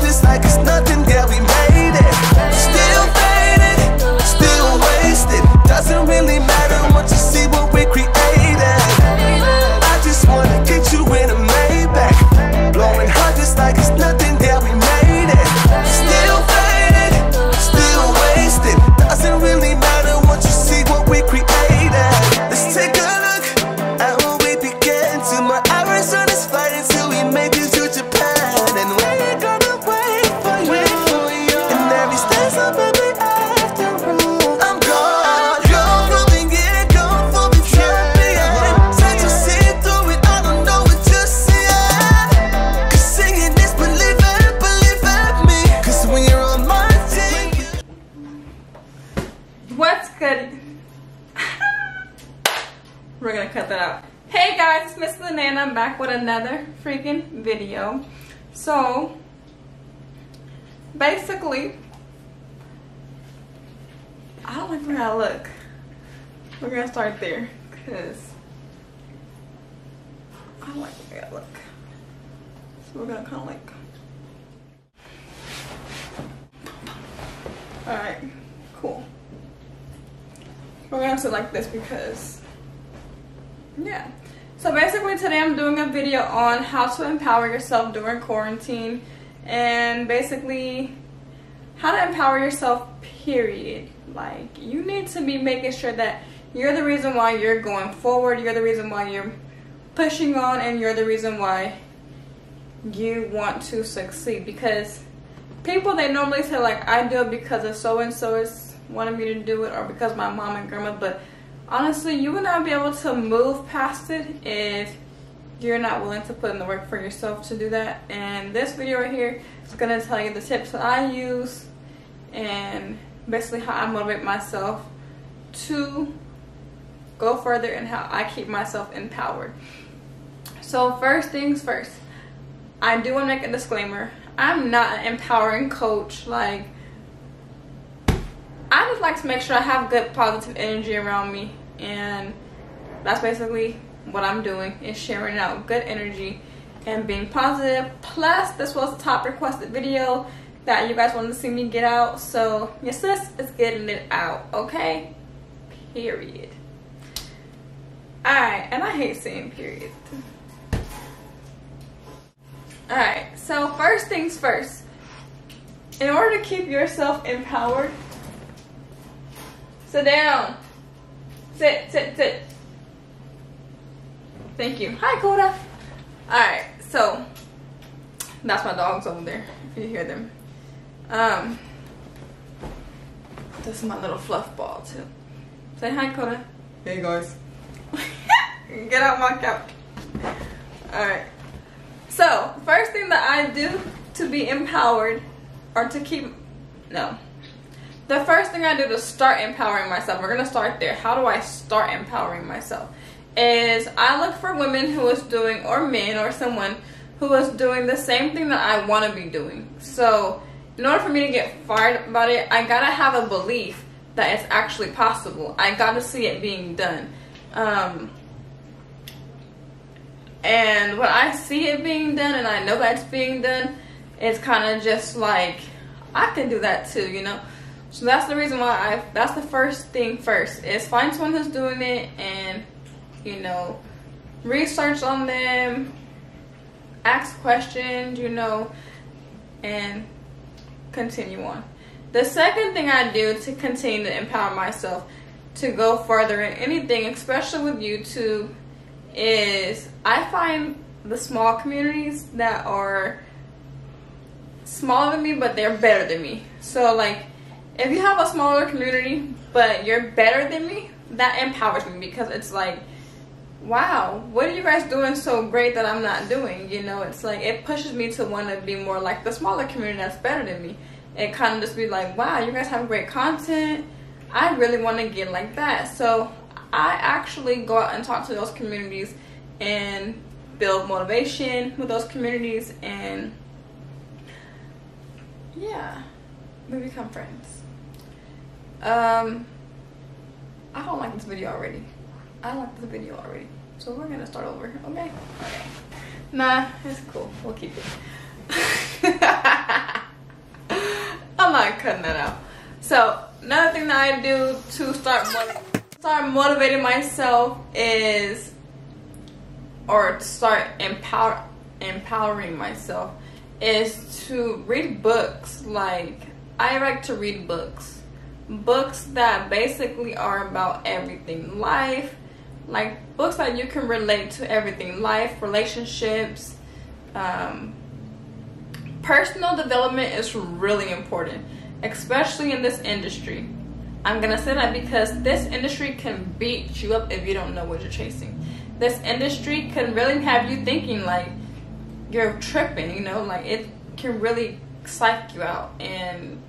just like it's nothing, yeah, we made it. Still faded, still wasted. Doesn't really matter once you see what we created. I just wanna get you in a Maybach, blowing hot just like it's nothing, yeah, we made it. Still faded, still wasted. Doesn't really matter once you see what we created. Let's take a look at what we began to. My hours on this flight until we make it to Japan, and we're gonna wait for you. And every step's up, baby, after all. I'm gone, gone for the year, gone for the champion. Said you see through it, I don't know what you see. Cause singing this, believe me. Cause when you're on my team. What's good? We're gonna cut that out. Hey guys, it's Miss Lene and I'm back with another freaking video. So basically, I don't like where I look. We're gonna start there because I don't like the way I look. So we're gonna kind of like, alright, cool. We're gonna sit like this because, yeah. So basically today I'm doing a video on how to empower yourself during quarantine, and basically how to empower yourself, period. Like, you need to be making sure that you're the reason why you're going forward, you're the reason why you're pushing on, and you're the reason why you want to succeed. Because people, they normally say like, I do it because of so and so is wanted me to do it, or because my mom and grandma, but honestly, you will not be able to move past it if you're not willing to put in the work for yourself to do that. And this video right here is going to tell you the tips that I use and basically how I motivate myself to go further and how I keep myself empowered. So first things first, I do want to make a disclaimer. I'm not an empowering coach. Like, I just like to make sure I have good positive energy around me, and that's basically what I'm doing, is sharing out good energy and being positive. Plus, this was a top requested video that you guys wanted to see me get out, so your sis is getting it out, okay? Period. Alright, and I hate saying period. Alright, so first things first. In order to keep yourself empowered, sit down. Sit. Thank you. Hi, Coda. Alright, so that's my dogs over there, if you hear them. This is my little fluff ball too. Say hi, Coda. Hey guys. Get out my couch. Alright. So, first thing that I do to be empowered, or to keep, no. The first thing I do to start empowering myself, we're going to start there. How do I start empowering myself? Is I look for women who is doing, or men, or someone who is doing the same thing that I want to be doing. So, in order for me to get fired about it, I got to have a belief that it's actually possible. I got to see it being done. And when I see it being done and I know that it's being done, it's kind of just like, I can do that too, you know? So that's the reason why that's the first thing first, is find someone who's doing it and, you know, research on them, ask questions, you know, and continue on. The second thing I do to continue to empower myself to go further in anything, especially with YouTube, is I find the small communities that are smaller than me, but they're better than me. So like, if you have a smaller community but you're better than me, that empowers me, because it's like, wow, what are you guys doing so great that I'm not doing? You know, it's like, it pushes me to want to be more like the smaller community that's better than me. It kind of just be like, wow, you guys have great content. I really want to get like that. So I actually go out and talk to those communities and build motivation with those communities, and yeah, we become friends. I don't like this video already. So we're gonna start over, okay? Nah, it's cool. We'll keep it. cutting that out. So another thing that I do to start motivating myself is, or to start empowering myself, is to read books. Like, I like to read books that basically are about everything, life, like books that you can relate to everything, life, relationships. Personal development is really important, especially in this industry. I'm gonna say that because this industry can beat you up if you don't know what you're chasing. This industry can really have you thinking like you're tripping, you know, like it can really psych you out, and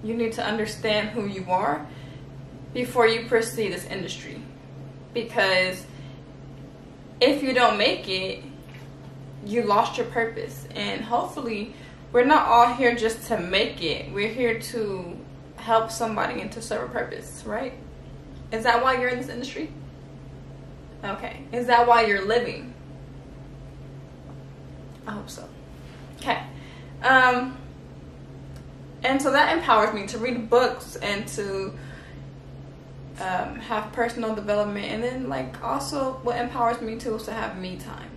you need to understand who you are before you pursue this industry. Because if you don't make it, you lost your purpose. And hopefully we're not all here just to make it. We're here to help somebody and to serve a purpose, right? Is that why you're in this industry? Okay. Is that why you're living? I hope so. Okay. And so that empowers me to read books and to have personal development. And then like also what empowers me too is to have me time.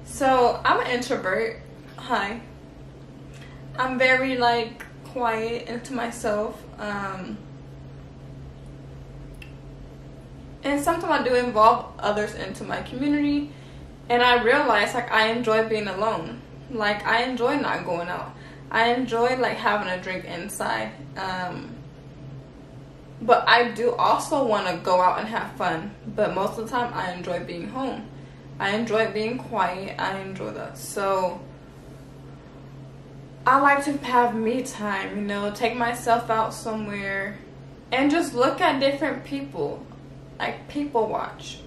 So I'm an introvert. Hi. I'm very like quiet into myself. And sometimes I do involve others into my community, and I realize like I enjoy being alone. Like I enjoy not going out. I enjoy like having a drink inside. But I do also want to go out and have fun. But most of the time I enjoy being home. I enjoy being quiet. I enjoy that. So I like to have me time, you know, take myself out somewhere and just look at different people. Like people watch.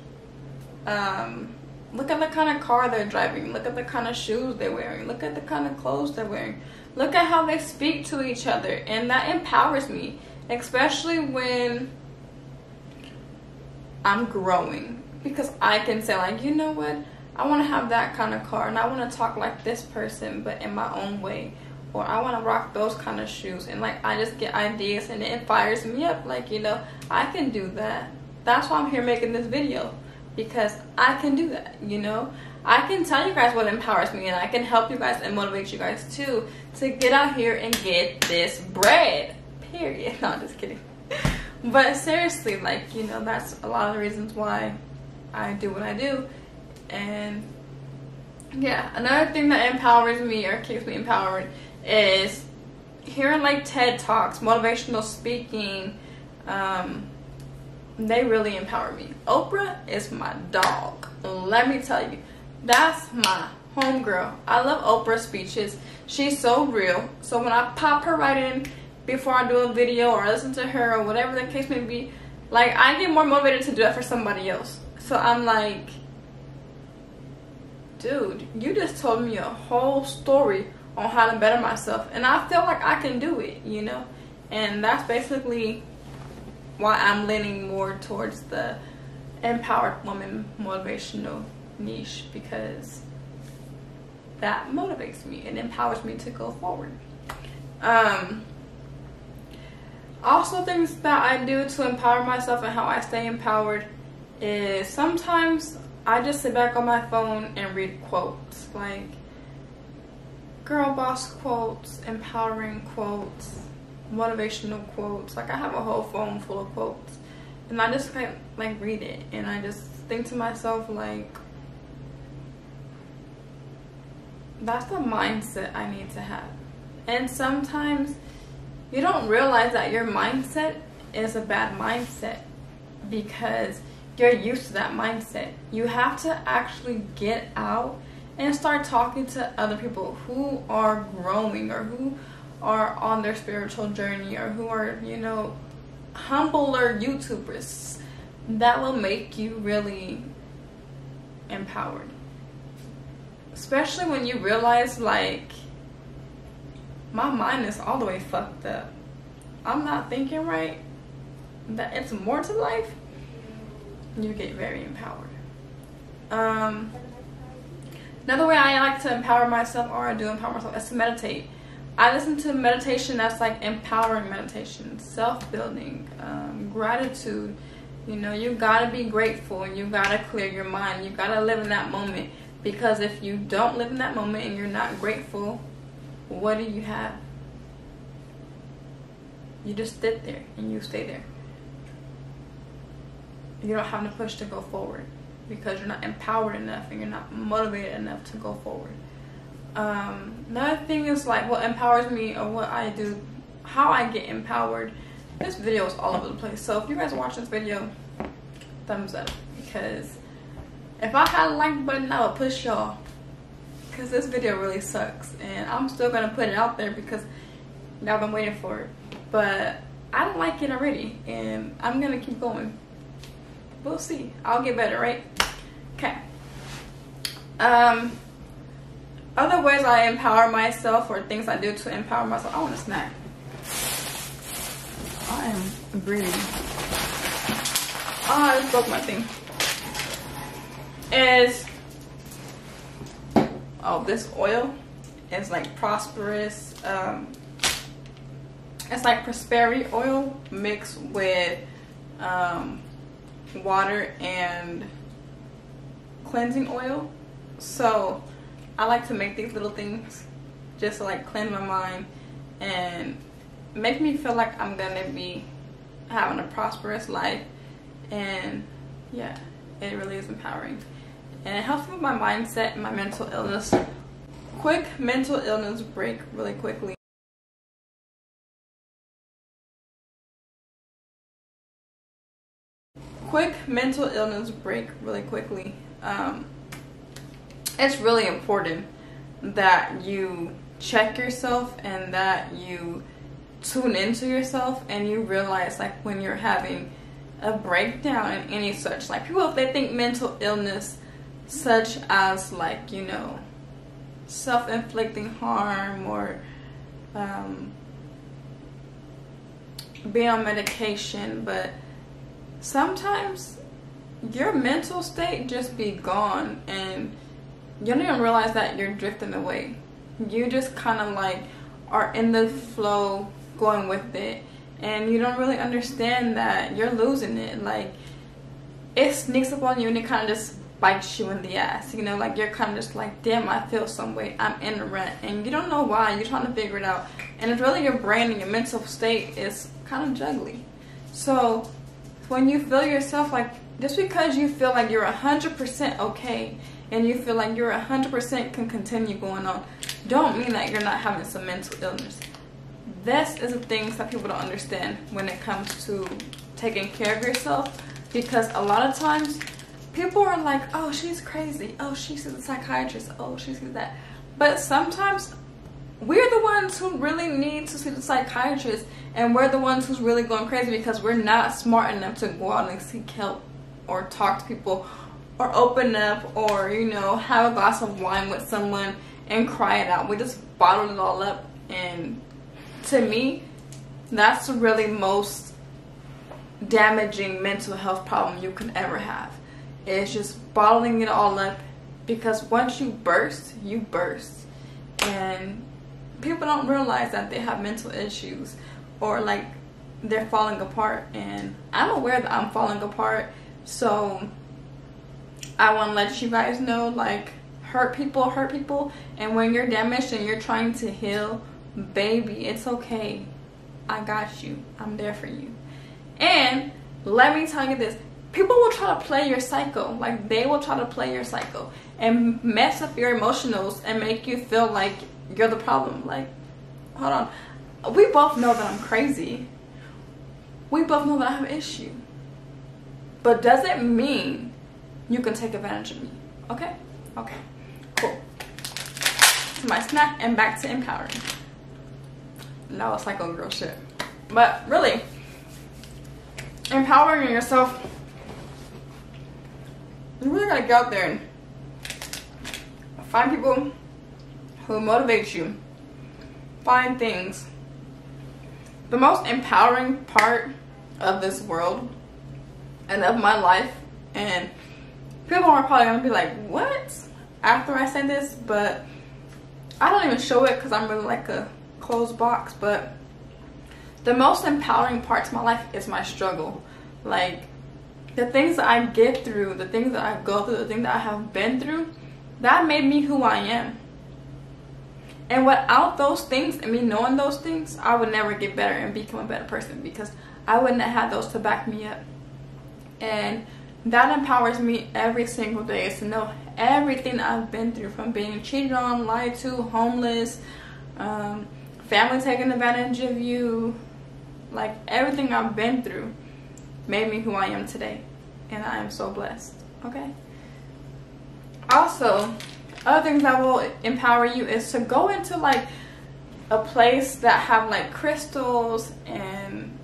Look at the kind of car they're driving. Look at the kind of shoes they're wearing. Look at the kind of clothes they're wearing. Look at how they speak to each other. And that empowers me, especially when I'm growing. Because I can say like, you know what? I want to have that kind of car. And I want to talk like this person, but in my own way. Or I want to rock those kind of shoes. And like, I just get ideas and it fires me up. Like, you know, I can do that. That's why I'm here making this video. Because I can do that, you know. I can tell you guys what empowers me, and I can help you guys and motivate you guys too to get out here and get this bread. Period. No, I'm just kidding. But seriously, like, you know, that's a lot of the reasons why I do what I do. And yeah, another thing that empowers me or keeps me empowered is hearing like TED Talks, motivational speaking. They really empower me. Oprah is my dog. Let me tell you, that's my homegirl. I love Oprah's speeches. She's so real. So when I pop her right in before I do a video or listen to her or whatever the case may be, like I get more motivated to do that for somebody else. So I'm like, dude, you just told me a whole story on how to better myself, and I feel like I can do it, you know. And that's basically why I'm leaning more towards the empowered woman motivational niche, because that motivates me and empowers me to go forward. Also, things that I do to empower myself and how I stay empowered is sometimes I just sit back on my phone and read quotes, like girl boss quotes, empowering quotes, motivational quotes. Like I have a whole phone full of quotes, and I just kind of like read it, and I just think to myself like, that's the mindset I need to have. And sometimes you don't realize that your mindset is a bad mindset because you're used to that mindset. You have to actually get out and start talking to other people who are growing or who are on their spiritual journey or who are, you know, humbler YouTubers. That will make you really empowered. Especially when you realize, like, my mind is all the way fucked up. I'm not thinking right. That it's more to life. You get very empowered. Another way I like to empower myself, or I do empower myself, is to meditate. I listen to meditation that's like empowering meditation, self-building, gratitude. You know, you gotta be grateful and you gotta clear your mind. You gotta live in that moment, because if you don't live in that moment and you're not grateful, what do you have? You just sit there and you stay there. You don't have the push to go forward because you're not empowered enough and you're not motivated enough to go forward. Another thing is like what empowers me or what I do, how I get empowered. This video is all over the place, so if you guys watch this video, thumbs up, because if I had a like button I would push y'all, because this video really sucks and I'm still gonna put it out there because y'all been waiting for it, but I don't like it already and I'm gonna keep going. We'll see. I'll get better, right? Okay. Other ways I empower myself, or things I do to empower myself. I want a snack. I am greedy. Oh, I just broke my thing. Is, oh, this oil is like prosperous. It's like prosperity oil mixed with water and cleansing oil. So I like to make these little things just to like cleanse my mind and make me feel like I'm gonna be having a prosperous life. And yeah, it really is empowering and it helps me with my mindset and my mental illness. Quick mental illness break really quickly. Quick mental illness break really quickly. It's really important that you check yourself and that you tune into yourself and you realize like when you're having a breakdown and any such, like people, if they think mental illness such as like, you know, self-inflicting harm or being on medication, but sometimes your mental state just be gone and you don't even realize that you're drifting away. You just kind of like are in the flow going with it and you don't really understand that you're losing it. Like it sneaks up on you and it kind of just bites you in the ass, you know, like you're kind of just like, damn, I feel some way, I'm in a rut, and you don't know why. You're trying to figure it out and it's really your brain and your mental state is kind of juggly. So when you feel yourself, like just because you feel like you're 100% okay and you feel like you're 100% can continue going on, don't mean that you're not having some mental illness. This is the things that people don't understand when it comes to taking care of yourself, because a lot of times people are like, oh, she's crazy, oh, she sees a psychiatrist, oh, she sees that. But sometimes we're the ones who really need to see the psychiatrist, and we're the ones who's really going crazy because we're not smart enough to go out and seek help or talk to people or open up or, you know, have a glass of wine with someone and cry it out. We just bottle it all up, and to me, that's the really most damaging mental health problem you can ever have. It's just bottling it all up, because once you burst, you burst. And people don't realize that they have mental issues or like they're falling apart, and I'm aware that I'm falling apart, so I want to let you guys know, like, hurt people, and when you're damaged and you're trying to heal, baby, it's okay. I got you. I'm there for you. And let me tell you this, people will try to play your psycho. Like, they will try to play your psycho and mess up your emotionals and make you feel like you're the problem. Like, hold on, we both know that I'm crazy, we both know that I have an issue, but doesn't mean you can take advantage of me. Okay, cool. To my snack and back to empowering. Now it's like old girl shit, but really empowering yourself, you really gotta get out there and find people who motivate you. Find things. The most empowering part of this world and of my life, and people are probably gonna be like, what? After I say this, but I don't even show it because I'm really like a closed box. But the most empowering part to my life is my struggle. Like, the things that I get through, the things that I go through, the things that I have been through, that made me who I am. And without those things and me knowing those things, I would never get better and become a better person, because I wouldn't have had those to back me up. And that empowers me every single day, is to know everything that I've been through, from being cheated on, lied to, homeless, family taking advantage of you. Like, everything I've been through made me who I am today, and I am so blessed. Okay. Also, other things that will empower you is to go into like a place that have like crystals, and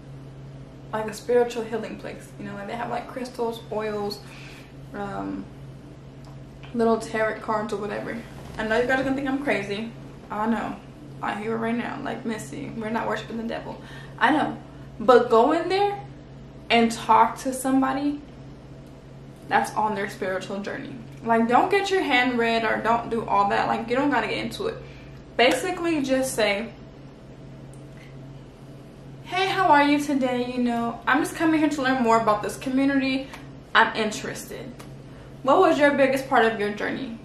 like a spiritual healing place. You know, like they have like crystals, oils, little tarot cards or whatever. I know you guys are gonna think I'm crazy. I know. I hear it right now. Like, Missy, we're not worshiping the devil. I know. But go in there and talk to somebody that's on their spiritual journey. Like, don't get your hand read or don't do all that. Like, you don't gotta get into it. Basically, just say, hey, how are you today? You know, I'm just coming here to learn more about this community. I'm interested. What was your biggest part of your journey?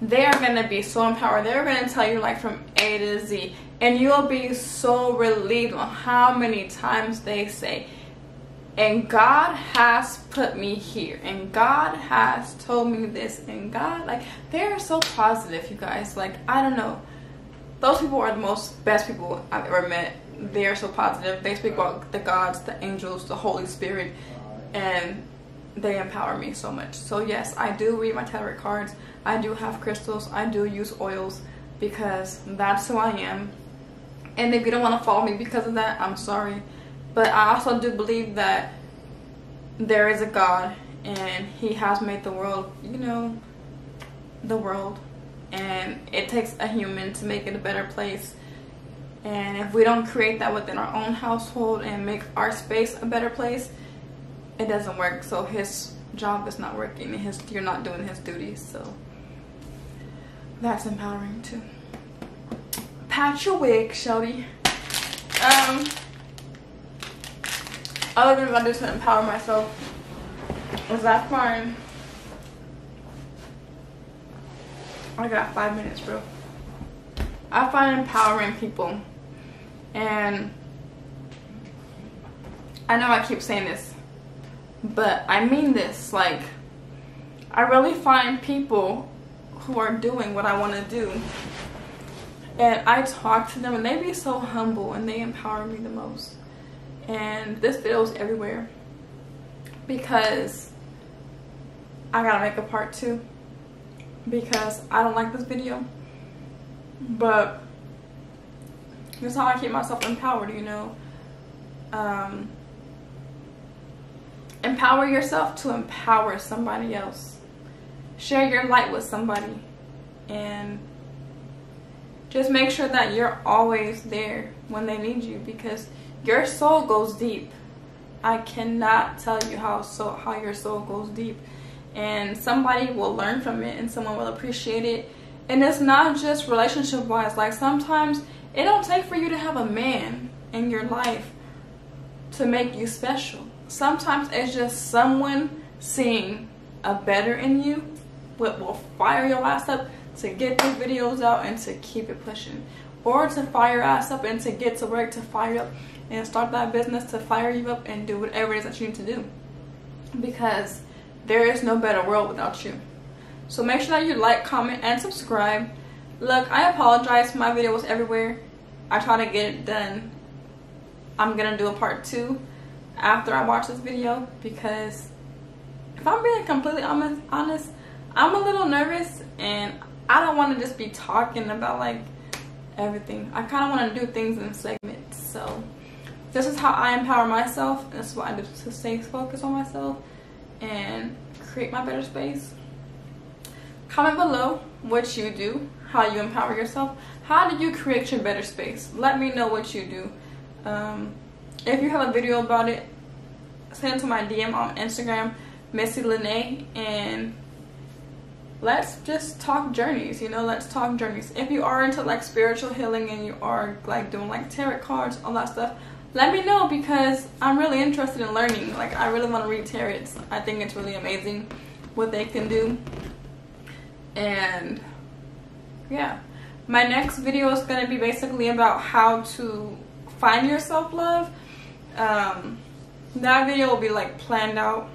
They are going to be so empowered. They're going to tell you like from A to Z. And you'll be so relieved on how many times they say, and God has put me here, and God has told me this, and God, like, they're so positive, you guys. Like, I don't know. Those people are the best people I've ever met. They're so positive. They speak about the gods, the angels, the Holy Spirit, and they empower me so much. So yes, I do read my tarot cards. I do have crystals. I do use oils, because that's who I am. And if you don't want to follow me because of that, I'm sorry. But I also do believe that there is a God, and he has made the world, you know, the world. And it takes a human to make it a better place. And if we don't create that within our own household and make our space a better place, it doesn't work. So his job is not working, and you're not doing his duties. So that's empowering too. Pat your wig, Shelby. Other things I do to empower myself is I find, I got 5 minutes, bro. I find empowering people, and I know I keep saying this, but I mean this. Like, I really find people who are doing what I want to do, and I talk to them, and they be so humble, and they empower me the most. And this video is everywhere, because I gotta make a part 2, because I don't like this video. But that's how I keep myself empowered, you know. Empower yourself to empower somebody else. Share your light with somebody, and just make sure that you're always there when they need you, because your soul goes deep. I cannot tell you how your soul goes deep, and somebody will learn from it, and someone will appreciate it. And it's not just relationship wise. Like, sometimes it don't take for you to have a man in your life to make you special. Sometimes it's just someone seeing a better in you, what will fire your ass up to get these videos out and to keep it pushing, or to fire your ass up and to get to work, to fire up and start that business, to fire you up and do whatever it is that you need to do, because there is no better world without you. So make sure that you like, comment, and subscribe. Look, I apologize, my video was everywhere. I try to get it done. I'm gonna do a part 2 after I watch this video, because if I'm being completely honest, I'm a little nervous, and I don't want to just be talking about like everything. I kind of want to do things in segments. So this is how I empower myself. This is what I do to stay focused on myself and create my better space. Comment below what you do, how you empower yourself. How do you create your better space? Let me know what you do. If you have a video about it, send it to my DM on Instagram, Missy Lene, and let's just talk journeys, you know, let's talk journeys. If you are into like spiritual healing and you are like doing like tarot cards, all that stuff, let me know, because I'm really interested in learning. Like, I really want to read tarot. I think it's really amazing what they can do. And yeah, my next video is going to be basically about how to find your self-love. That video will be like planned out.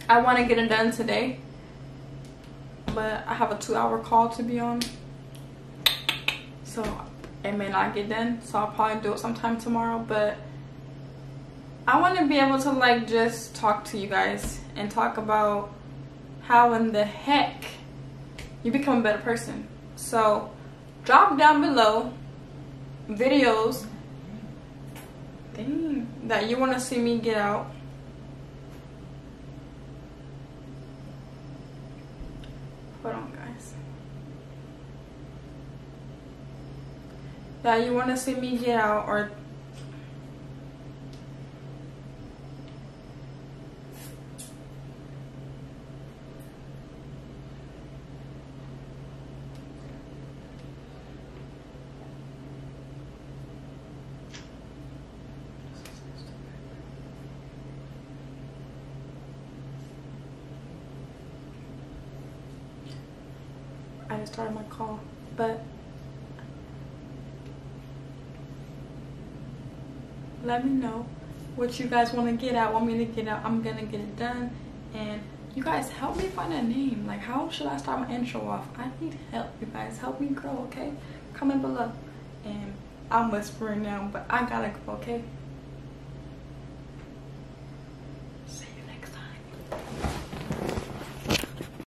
I want to get it done today, but I have a 2-hour call to be on, so it may not get done, so I'll probably do it sometime tomorrow. But I want to be able to like just talk to you guys and talk about how in the heck you become a better person. So drop down below videos that you want to see me get out. Hold on, guys. That you want to see me get out, or I just started my call, but let me know what you guys want to get out, want me to get out. I'm gonna get it done. And you guys, help me find a name. Like, how should I start my intro off? I need help, you guys. Help me grow, okay? Comment below. And I'm whispering now, but I gotta go, okay?